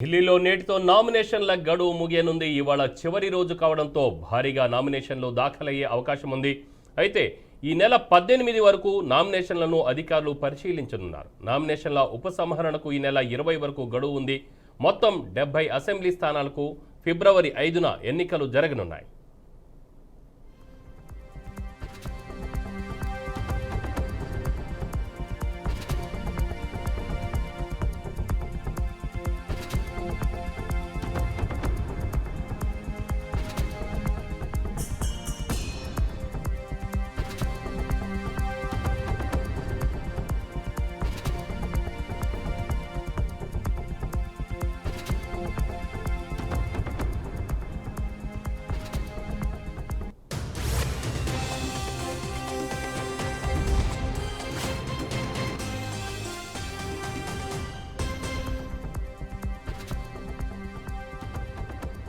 ఢిల్లీలో నేటితో నామినేషన్ల గడువు ముగియనుంది. ఇవాళ చివరి రోజు కావడంతో భారీగా నామినేషన్లు దాఖలయ్యే అవకాశం ఉంది. అయితే ఈ నెల 18 వరకు నామినేషన్లను అధికారులు పరిశీలించనున్నారు. నామినేషన్ల ఉపసంహరణకు ఈ నెల 20 వరకు గడువు ఉంది. మొత్తం 70 అసెంబ్లీ స్థానాలకు ఫిబ్రవరి 5న ఎన్నికలు జరగనున్నాయి.